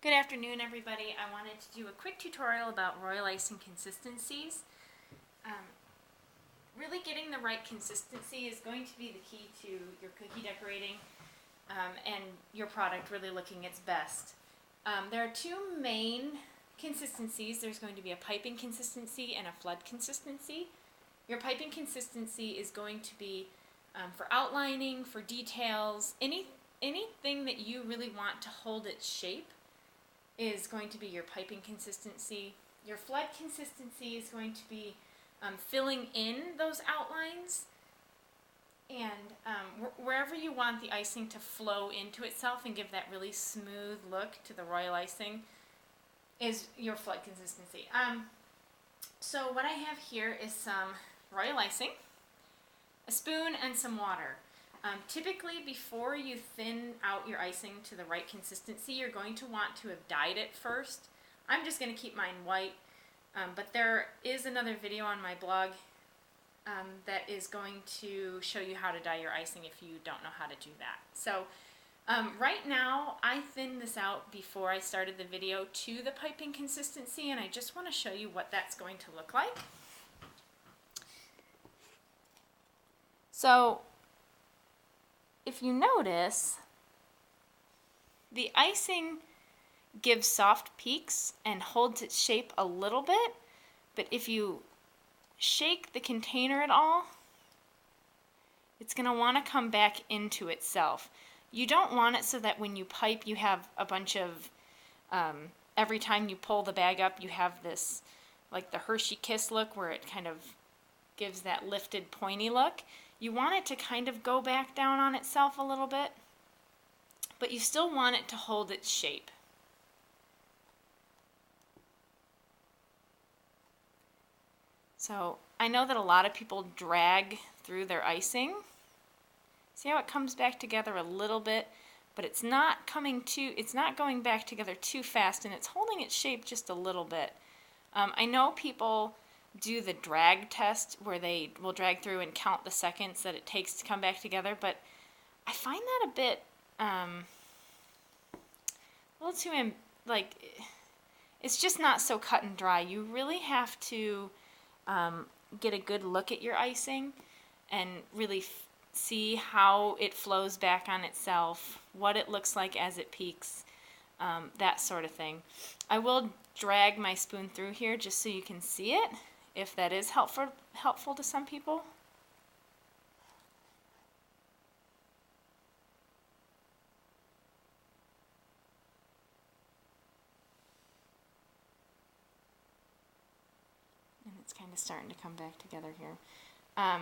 Good afternoon, everybody. I wanted to do a quick tutorial about royal icing consistencies. Really getting the right consistency is going to be the key to your cookie decorating and your product really looking its best. There are two main consistencies. There's going to be a piping consistency and a flood consistency. Your piping consistency is going to be for outlining, for details, anything that you really want to hold its shape is going to be your piping consistency. Your flood consistency is going to be filling in those outlines, and wherever you want the icing to flow into itself and give that really smooth look to the royal icing is your flood consistency. So what I have here is some royal icing, a spoon, and some water. Typically, before you thin out your icing to the right consistency, you're going to want to have dyed it first. I'm just going to keep mine white, but there is another video on my blog that is going to show you how to dye your icing if you don't know how to do that. So right now, I thinned this out before I started the video to the piping consistency, and I just want to show you what that's going to look like. So if you notice, the icing gives soft peaks and holds its shape a little bit, but if you shake the container at all, it's going to want to come back into itself. You don't want it so that when you pipe you have a bunch of, every time you pull the bag up you have this, like the Hershey Kiss look where it kind of gives that lifted pointy look. You want it to kind of go back down on itself a little bit, but you still want it to hold its shape. So I know that a lot of people drag through their icing. See how it comes back together a little bit, but it's not going back together too fast, and it's holding its shape just a little bit. I know people do the drag test where they will drag through and count the seconds that it takes to come back together, but I find that a bit a little too it's just not so cut and dry. You really have to get a good look at your icing and really see how it flows back on itself, what it looks like as it peaks, that sort of thing. I will drag my spoon through here just so you can see it, if that is helpful to some people. And it's kind of starting to come back together here. I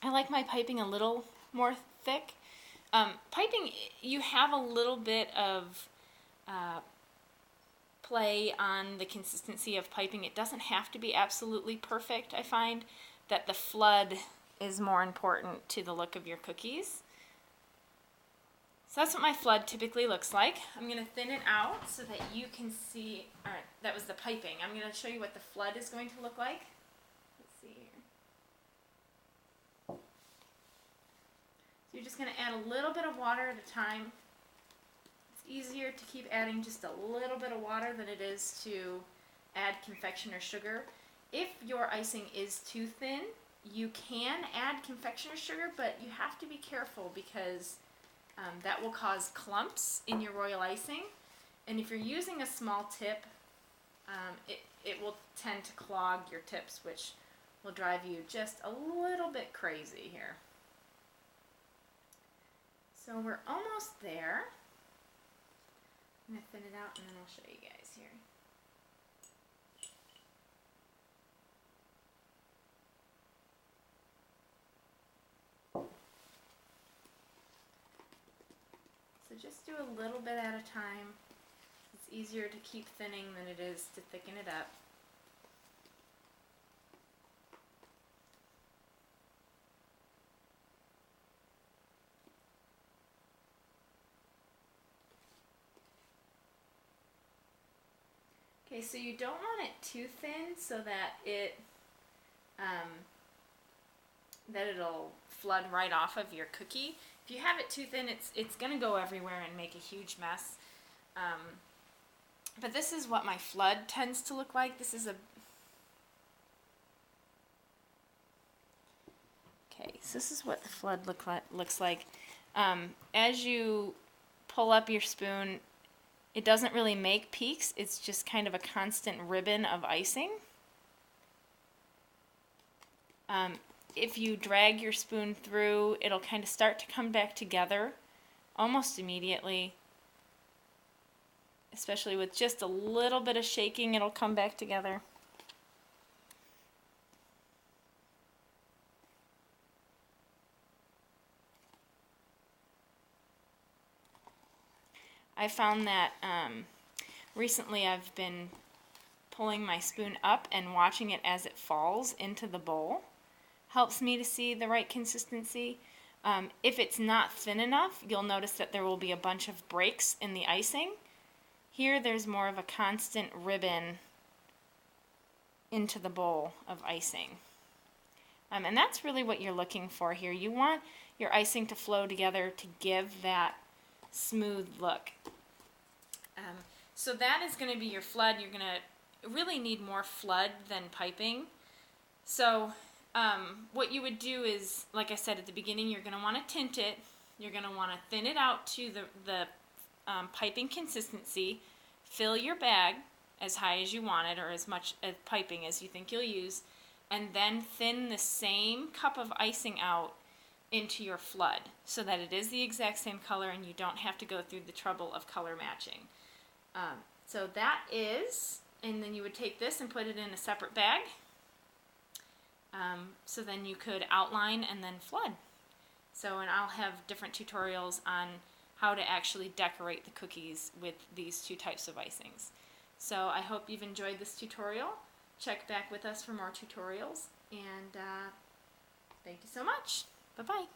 like my piping a little more thick. Piping, you have a little bit of play on the consistency of piping. It doesn't have to be absolutely perfect. I find that the flood is more important to the look of your cookies. So that's what my flood typically looks like. I'm going to thin it out so that you can see. Alright, that was the piping. I'm going to show you what the flood is going to look like. Let's see here. So you're just going to add a little bit of water at a time. Easier to keep adding just a little bit of water than it is to add confectioner sugar. If your icing is too thin, you can add confectioner sugar, but you have to be careful because that will cause clumps in your royal icing. And if you're using a small tip, it will tend to clog your tips, which will drive you just a little bit crazy here. So we're almost there. I'm going to thin it out and then I'll show you guys here. So just do a little bit at a time. It's easier to keep thinning than it is to thicken it up. Okay, so you don't want it too thin so that it'll flood right off of your cookie. If you have it too thin, it's going to go everywhere and make a huge mess. But this is what my flood tends to look like. This is a... Okay, so this is what the flood looks like. As you pull up your spoon, it doesn't really make peaks. It's just kind of a constant ribbon of icing. If you drag your spoon through, it'll kind of start to come back together almost immediately. Especially with just a little bit of shaking, it'll come back together. I found that recently I've been pulling my spoon up and watching it as it falls into the bowl. Helps me to see the right consistency. If it's not thin enough, you'll notice that there will be a bunch of breaks in the icing. Here there's more of a constant ribbon into the bowl of icing. And that's really what you're looking for here. You want your icing to flow together to give that smooth look. So that is going to be your flood. You're going to really need more flood than piping. So what you would do is, like I said at the beginning, you're going to want to tint it. You're going to want to thin it out to the piping consistency. Fill your bag as high as you want it, or as much piping as you think you'll use, and then thin the same cup of icing out into your flood so that it is the exact same color and you don't have to go through the trouble of color matching. So that is, and then you would take this and put it in a separate bag. So then you could outline and then flood. So, and I'll have different tutorials on how to actually decorate the cookies with these two types of icings. So I hope you've enjoyed this tutorial. Check back with us for more tutorials, and thank you so much. Bye-bye.